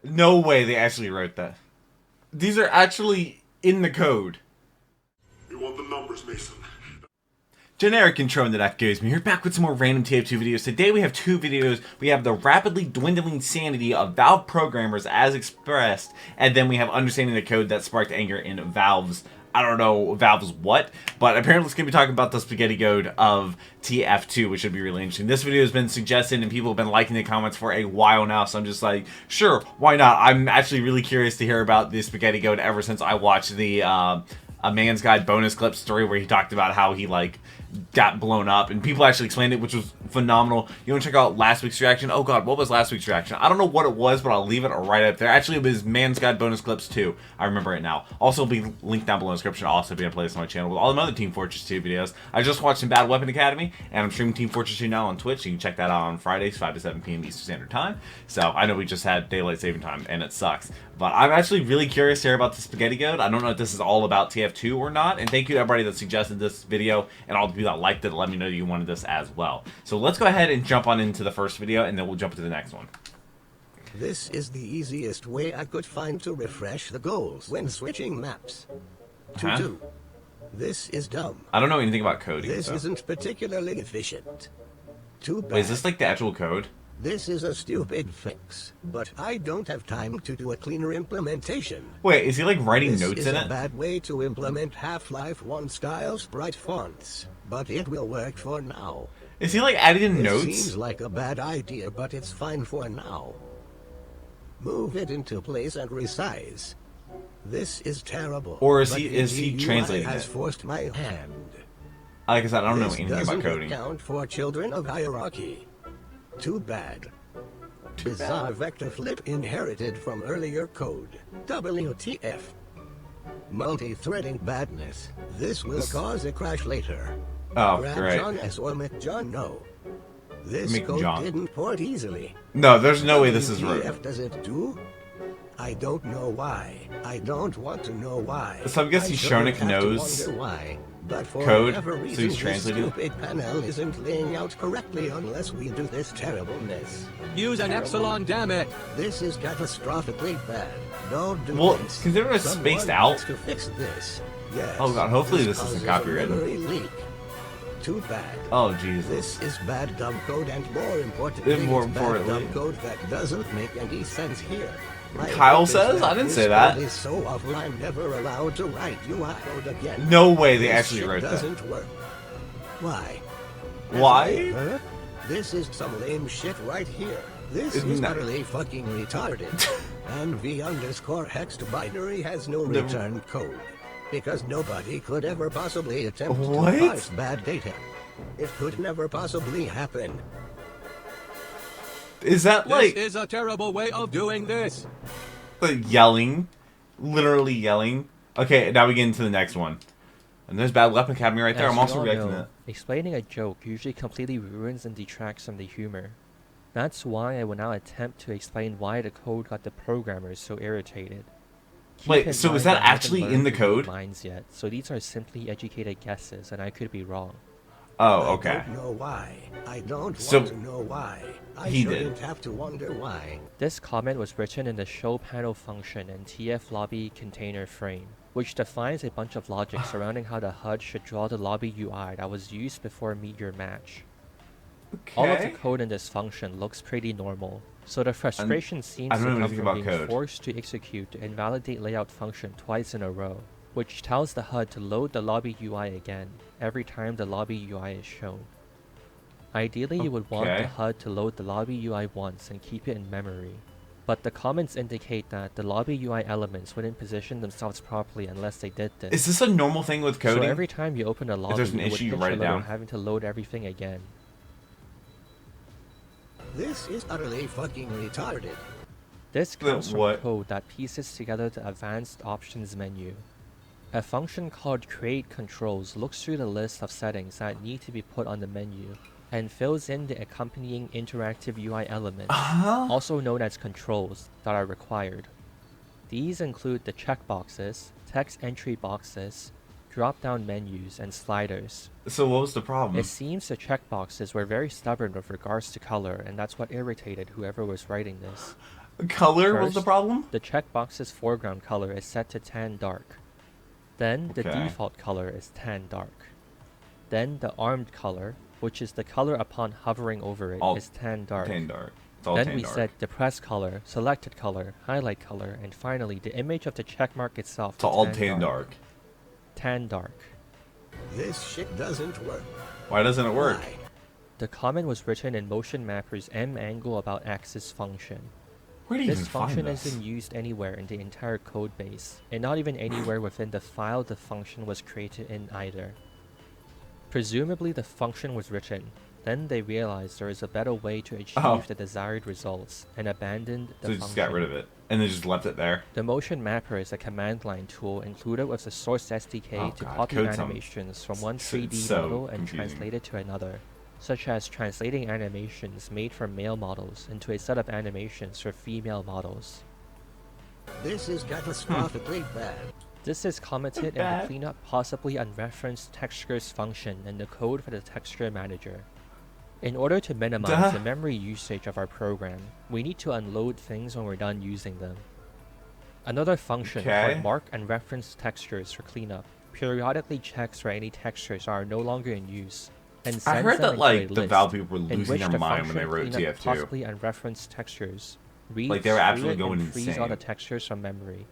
No way they actually wrote that. These are actually in the code. You want the numbers, Mason? Generic intro into theduckgoesmoo here, back with some more random TF2 videos. Today we have two videos. We have the rapidly dwindling sanity of Valve programmers as expressed, and then we have understanding the code that sparked anger in Valve's, I don't know Valve's what, but apparently it's going to be talking about the spaghetti code of TF2, which should be really interesting. This video has been suggested and people have been liking the comments for a while now, so I'm just like, sure, why not? I'm actually really curious to hear about the spaghetti code ever since I watched the A Man's Guide bonus clip story where he talked about how he got blown up, and people actually explained it, which was phenomenal. You want to check out last week's reaction? Oh god, what was last week's reaction? I don't know what it was, but I'll leave it right up there. Actually, it was Man's Guide bonus clips 2. I remember it now. Also, will be linked down below in the description. I'll also be in a playlist on my channel with all the other Team Fortress 2 videos. I just watched some Bad Weapon Academy, and I'm streaming Team Fortress 2 now on Twitch. You can check that out on Fridays, 5 to 7 p.m. Eastern Standard Time. So, I know we just had daylight saving time, and it sucks. But I'm actually really curious to hear about the spaghetti code. I don't know if this is all about TF2 or not, and thank you to everybody that suggested this video, and all the people that liked it, let me know you wanted this as well. So let's go ahead and jump on into the first video, and then we'll jump into the next one. This is the easiest way I could find to refresh the goals when switching maps. To. This is dumb. I don't know anything about coding. This isn't particularly efficient. Too bad. Wait, is this like the actual code? This is a stupid fix, but I don't have time to do a cleaner implementation. Wait, is he like writing notes in it? This is a bad way to implement Half-Life 1 style sprite fonts, but it will work for now. Is he like adding in notes? It seems like a bad idea, but it's fine for now. Move it into place and resize. This is terrible. Or is he translating has it? Forced my hand. Like I said, I don't know This anything about coding. Doesn't account for children of hierarchy. Too bad. Bizarre vector flip inherited from earlier code. WTF. Multi-threading badness. This will cause a crash later. Oh, Grab great. John S or McJohn no. This code McJohn. didn't port easily. No, there's no way this is right. WTF does it do? I don't know why. I don't want to know why. So I'm guessing Shonik knows why. But for code, whatever so reason, he's translating this stupid panel isn't laying out correctly unless we do this terribleness. Use an epsilon, damn it! This is catastrophically bad. Don't do Well, this. considering it's Someone spaced out. needs to fix this. Yes. Oh god, hopefully this causes isn't a copywritten. memory leak. Too bad. Oh Jesus. This is bad dumb code, and more importantly, And more it's bad importantly. dumb code that doesn't make any sense here. My Kyle hope is says? that I didn't this say that. code is so awful I'm never allowed to write UI code again. No way they This actually shit wrote that. doesn't work. Why? Why? Huh? This is some lame shit right here. This Isn't is that- utterly fucking retarded. And v_hext binary has no return code. Because nobody could ever possibly attempt What? to parse bad data. It could never possibly happen. Is that like This is a terrible way of doing this. yelling? Literally yelling? Okay, now we get into the next one. And there's Bad Weapon Academy right there. As I'm you also all reacting to know, that. explaining a joke usually completely ruins and detracts from the humor. That's why I will now attempt to explain why the code got the programmers so irritated. Keep Wait, in so is mind that I haven't actually in learned the to read code? minds yet, so these are simply educated guesses, and I could be wrong. Oh, okay. I don't know why. I don't So, want to know why. I he did. shouldn't have to wonder why. This comment was written in the show panel function in TF lobby container frame, which defines a bunch of logic surrounding how the HUD should draw the lobby UI that was used before meet your match. All of the Okay. code in this function looks pretty normal, so the frustration seems I to don't know come anything from about being code. forced to execute the invalidate layout function twice in a row, which tells the HUD to load the lobby UI again every time the lobby UI is shown. Ideally, you would want Okay. the HUD to load the lobby UI once and keep it in memory, but the comments indicate that the lobby UI elements wouldn't position themselves properly unless they did this. Is this a normal thing with coding? So every time you open a lobby, there's an it would issue, you pitch write a it little down. having to load everything again. This is utterly fucking retarded. This comes from what? code that pieces together the advanced options menu. A function called create controls looks through the list of settings that need to be put on the menu and fills in the accompanying interactive UI elements, also known as controls, that are required. These include the checkboxes, text entry boxes, drop-down menus, and sliders. So what was the problem? It seems the checkboxes were very stubborn with regards to color, and that's what irritated whoever was writing this. Color was the First, problem? the checkbox's foreground color is set to tan dark. Then the Okay. default color is tan dark. Then the armed color, which is the color upon hovering over it, All is tan dark. Tan dark. It's all Then tan we dark. set depressed color, selected color, highlight color, and finally the image of the checkmark itself It's to all tan dark. Tan dark. This shit doesn't work. Why doesn't it work? Why? The comment was written in Motion Mapper's M angle about axis function. Where do you This even find function this? isn't used anywhere in the entire code base, and not even anywhere within the file the function was created in either. Presumably the function was written, then they realized there is a better way to achieve the desired results, and abandoned the So they function. just got rid of it. And they just left it there. The Motion Mapper is a command line tool included with the Source SDK Oh to God, copy code sounds animations from one so- 3D so model and confusing. translate it to another, such as translating animations made from male models into a set of animations for female models. This is catastrophically bad. This is commented in the Bad. cleanup possibly unreferenced textures function in the code for the texture manager. In order to minimize Duh. the memory usage of our program, we need to unload things when we're done using them. Another function Okay. called mark and reference textures for cleanup periodically checks for any textures are no longer in use and sends I heard them that into like a the list Valve people were in losing which their the mind when they function wrote cleanup TF2. possibly unreferenced textures reads Like, they were through absolutely it going and frees all the insane. textures from memory.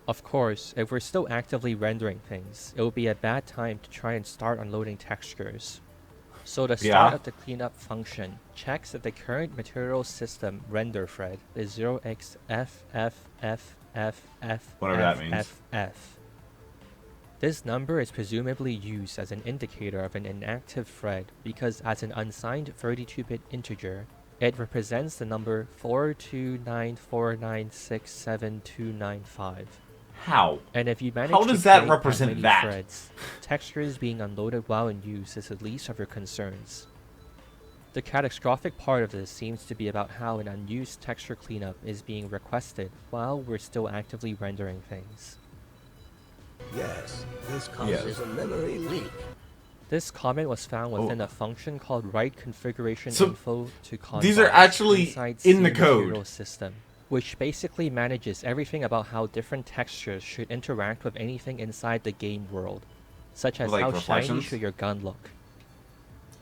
Of course, if we're still actively rendering things, it would be a bad time to try and start unloading textures. So the start Yeah. of the cleanup function checks if the current material system render thread is 0xFFFFF. Whatever that means. This number is presumably used as an indicator of an inactive thread because as an unsigned 32-bit integer, it represents the number 42949679295. How? And if you manage How to does that create represent many that? threads, textures being unloaded while in use is the least of your concerns. The catastrophic part of this seems to be about how an unused texture cleanup is being requested while we're still actively rendering things. Yes, this causes a memory leak. This comment was found within a function called write configuration So, info to convars these are actually inside in the C code. material system, which basically manages everything about how different textures should interact with anything inside the game world, such as Like how shiny reflections? should your gun look.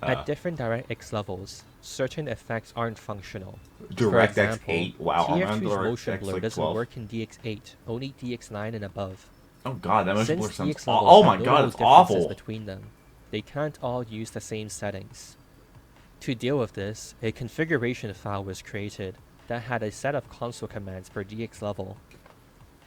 At different DirectX levels, certain effects aren't functional. For DirectX example, 8? Wow, I'm on TF2's motion DirectX blur like doesn't 12. work in DX8, only DX9 and above. Oh god, that must Since blur sounds DX awful. levels Oh have my notable god, it's differences awful. between them, they can't all use the same settings. To deal with this, a configuration file was created that had a set of console commands per DX level.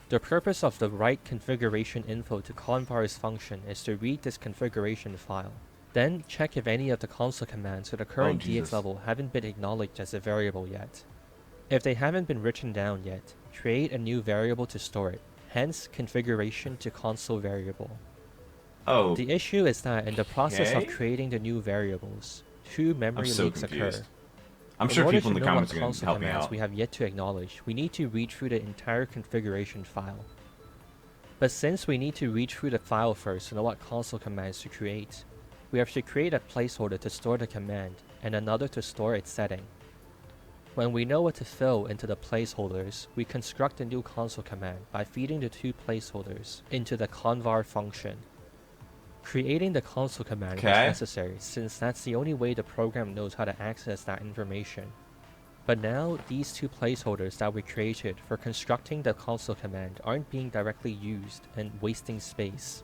The purpose of the write configuration info to convars function is to read this configuration file, then check if any of the console commands for the current Jesus. DX level haven't been acknowledged as a variable yet. If they haven't been written down yet, create a new variable to store it, hence configuration to console variable. Oh, The issue is that in the process of Okay. creating the new variables, two memory I'm so leaks confused. occur. I'm In sure order people in to the know comments what are going to console help me commands out. we have yet to acknowledge, we need to read through the entire configuration file. But since we need to read through the file first to know what console commands to create, we have to create a placeholder to store the command and another to store its setting. When we know what to fill into the placeholders, we construct a new console command by feeding the two placeholders into the convar function. Creating the console command is Okay. necessary since that's the only way the program knows how to access that information. But now, these two placeholders that we created for constructing the console command aren't being directly used and wasting space.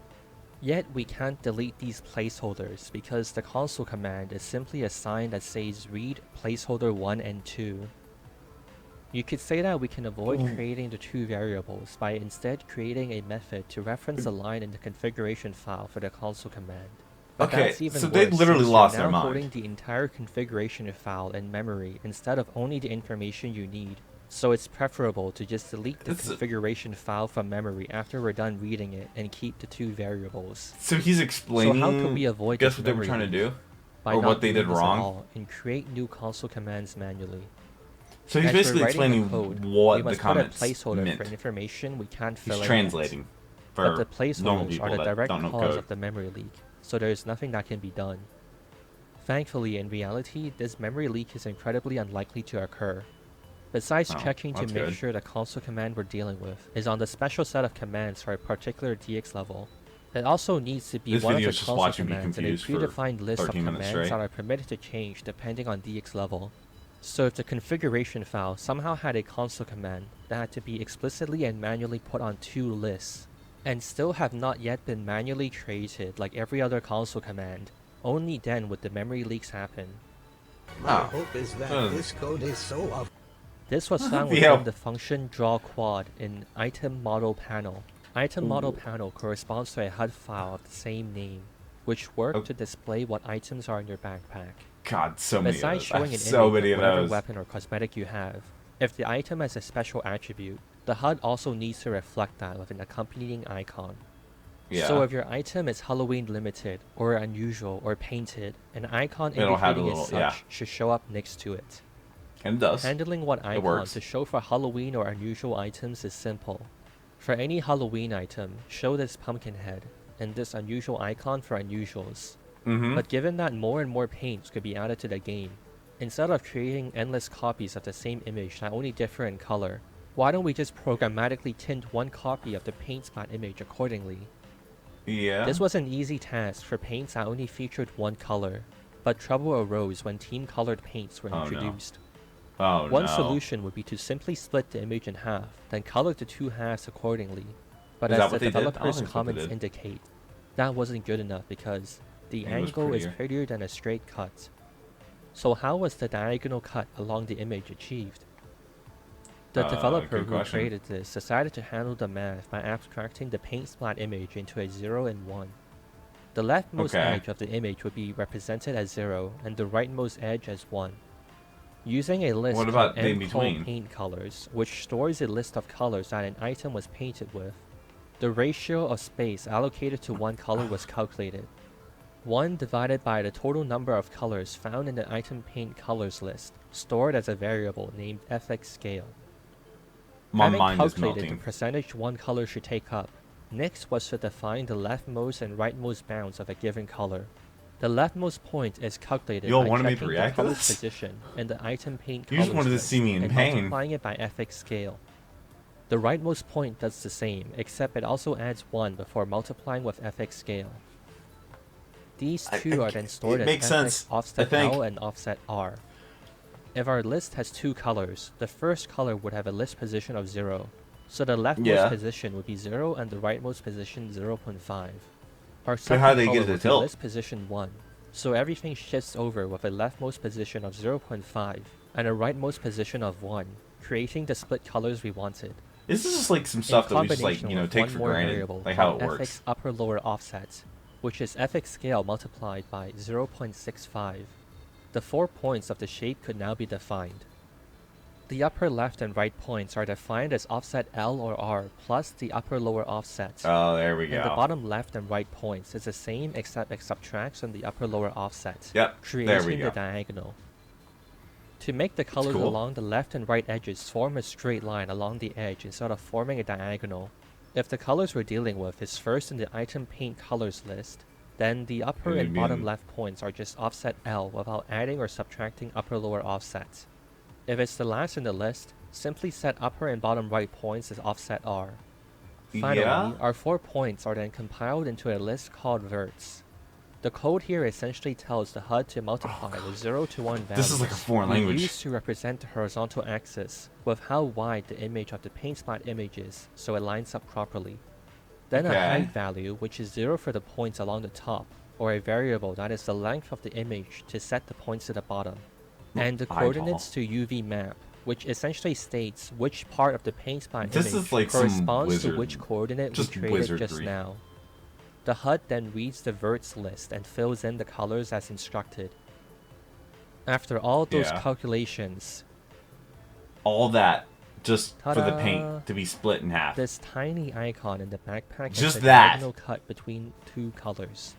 Yet we can't delete these placeholders because the console command is simply a sign that says read placeholder 1 and 2. You could say that we can avoid creating the two variables by instead creating a method to reference a line in the configuration file for the console command. But Okay, that's even so they worse literally since lost you're their now mind. holding the entire configuration file in memory instead of only the information you need. So it's preferable to just delete the That's- configuration file from memory after we're done reading it and keep the two variables. So he's explaining. So how can we avoid Guess this what they were memory trying to leak? do, By or not what they doing did this at wrong. all and create new console commands manually. So he's As we're basically writing the explaining code, what we the must put a comments placeholder meant. for information we can't fill He's in translating yet. for But the normal placeholders people are the that direct don't know cause code. of the memory leak, so there is nothing that can be done. Thankfully, in reality, this memory leak is incredibly unlikely to occur. Besides Oh, checking to that's make good. sure the console command we're dealing with is on the special set of commands for a particular DX level, it also needs to be This one of video the is just console watching me commands in a confused for predefined list of 13 minutes commands straight. that are permitted to change depending on DX level. So if the configuration file somehow had a console command that had to be explicitly and manually put on two lists, and still have not yet been manually created like every other console command, only then would the memory leaks happen. My Oh. hope is that Uh. this code is so obvious. This was found Yeah. within the function draw quad in item model panel. Item model panel corresponds to a HUD file of the same name, which work to display what items are in your backpack. God, so many Besides of showing an those. So image many of of whatever those. weapon or cosmetic you have, if the item has a special attribute, the HUD also needs to reflect that with an accompanying icon. Yeah. So if your item is Halloween limited, or unusual, or painted, an icon It'll have a indicating little- as such yeah. should show up next to it. And it does. Handling what icon works. to show for Halloween or unusual items is simple. For any Halloween item, show this pumpkin head, and this unusual icon for unusuals. Mm-hmm. But given that more and more paints could be added to the game, instead of creating endless copies of the same image that only differ in color, why don't we just programmatically tint one copy of the paint spot image accordingly? Yeah. This was an easy task for paints that only featured one color, but trouble arose when team-colored paints were Oh, no. introduced. Oh, One no. solution would be to simply split the image in half, then color the two halves accordingly. But Is that as the what they did? I don't developer's think that's what they comments did. indicate, that wasn't good enough because the It was angle is prettier. prettier than a straight cut. So how was the diagonal cut along the image achieved? The developer good who question. created this decided to handle the math by abstracting the paint splat image into a 0 and 1. The leftmost Okay. edge of the image would be represented as 0 and the rightmost edge as 1. Using a list What called about the in mcol between? paint colors, which stores a list of colors that an item was painted with, the ratio of space allocated to one color was calculated. 1 divided by the total number of colors found in the item paint colors list, stored as a variable named fx scale. My Having mind is calculated melting. the percentage one color should take up, next was to define the leftmost and rightmost bounds of a given color. The leftmost point is calculated You all by wanted me to checking the react to color's this? position in the item paint You just colors wanted to list see me in and pain. multiplying it by fx scale. The rightmost point does the same, except it also adds 1 before multiplying with fx scale. These two are then stored it as makes fx sense, I offset think. L and offset R. If our list has two colors, the first color would have a list position of 0, so the leftmost Yeah. position would be 0 and the rightmost position 0.5. Our But second how do they color get it to would be tilt? list position 1, so everything shifts over with a leftmost position of 0.5 and a rightmost position of 1, creating the split colors we wanted. This is just like some In stuff that we just like, combination you know, with take one for more granted, variable like how it called works. fx upper lower offset, which is fx scale multiplied by 0.65. The 4 points of the shape could now be defined. The upper left and right points are defined as offset L or R plus the upper lower offset. Oh, there we go. And the bottom left and right points is the same except it subtracts from the upper lower offset, Yep, creating there we the go. diagonal. To make the colors cool. along the left and right edges form a straight line along the edge instead of forming a diagonal, if the colors we're dealing with is first in the item paint colors list, then the upper It'd and be bottom in- left points are just offset L without adding or subtracting upper lower offset. If it's the last in the list, simply set upper and bottom right points as offset R. Finally, Yeah? our 4 points are then compiled into a list called verts. The code here essentially tells the HUD to multiply the 0 to 1 values This is like a foreign we language. use to represent the horizontal axis with how wide the image of the paint spot image is so it lines up properly. Then a Okay. height value, which is 0 for the points along the top, or a variable that is the length of the image to set the points to the bottom. And the Eyeball. coordinates to UV map, which essentially states which part of the paint spot This image is like some corresponds to wizard- which coordinate just we created just wizardry. now. The HUD then reads the verts list and fills in the colors as instructed. After all those Yeah. calculations, All that just for the Ta-da! paint to be split in half. this tiny icon in the backpack Just has a that. diagonal cut between two colors.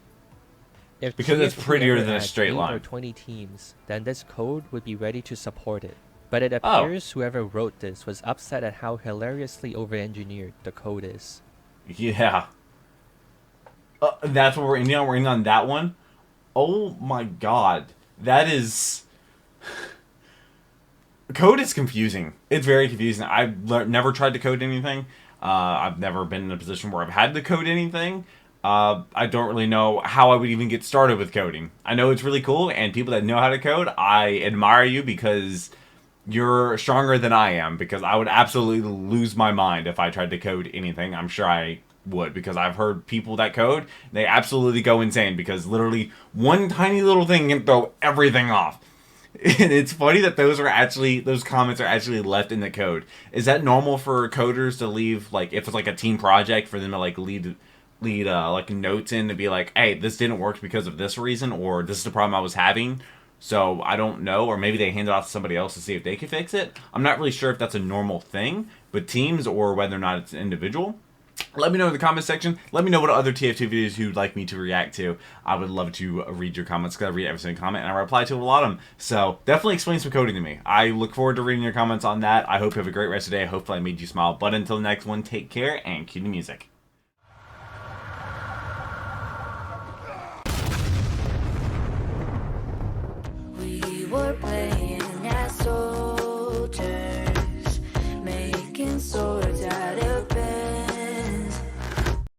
If Because it's TF2 prettier ever than a had straight 8 or line. 20 teams, then this code would be ready to support it. But it Oh. appears whoever wrote this was upset at how hilariously over-engineered the code is. Yeah. That's what we're in. You know, we're in on that one. Oh my god. That is... code is confusing. It's very confusing. I've never tried to code anything. I've never been in a position where I've had to code anything. I don't really know how I would even get started with coding. I know it's really cool, and people that know how to code, I admire you because you're stronger than I am, because I would absolutely lose my mind if I tried to code anything. I'm sure I would, because I've heard people that code, they absolutely go insane because literally one tiny little thing can throw everything off. And it's funny that those comments are actually left in the code. Is that normal for coders to leave, like, if it's like a team project, for them to like lead like notes in to be like, hey, this didn't work because of this reason, or this is the problem I was having, so I don't know, or maybe they hand it off to somebody else to see if they can fix it. I'm not really sure if that's a normal thing with teams or whether or not it's individual. Let me know in the comment section. Let me know what other TF2 videos you'd like me to react to. I would love to read your comments, because I read every single comment and I reply to a lot of them. So definitely explain some coding to me. I look forward to reading your comments on that. I hope you have a great rest of the day. Hopefully I made you smile. But until the next one, take care and cue the music. We were playing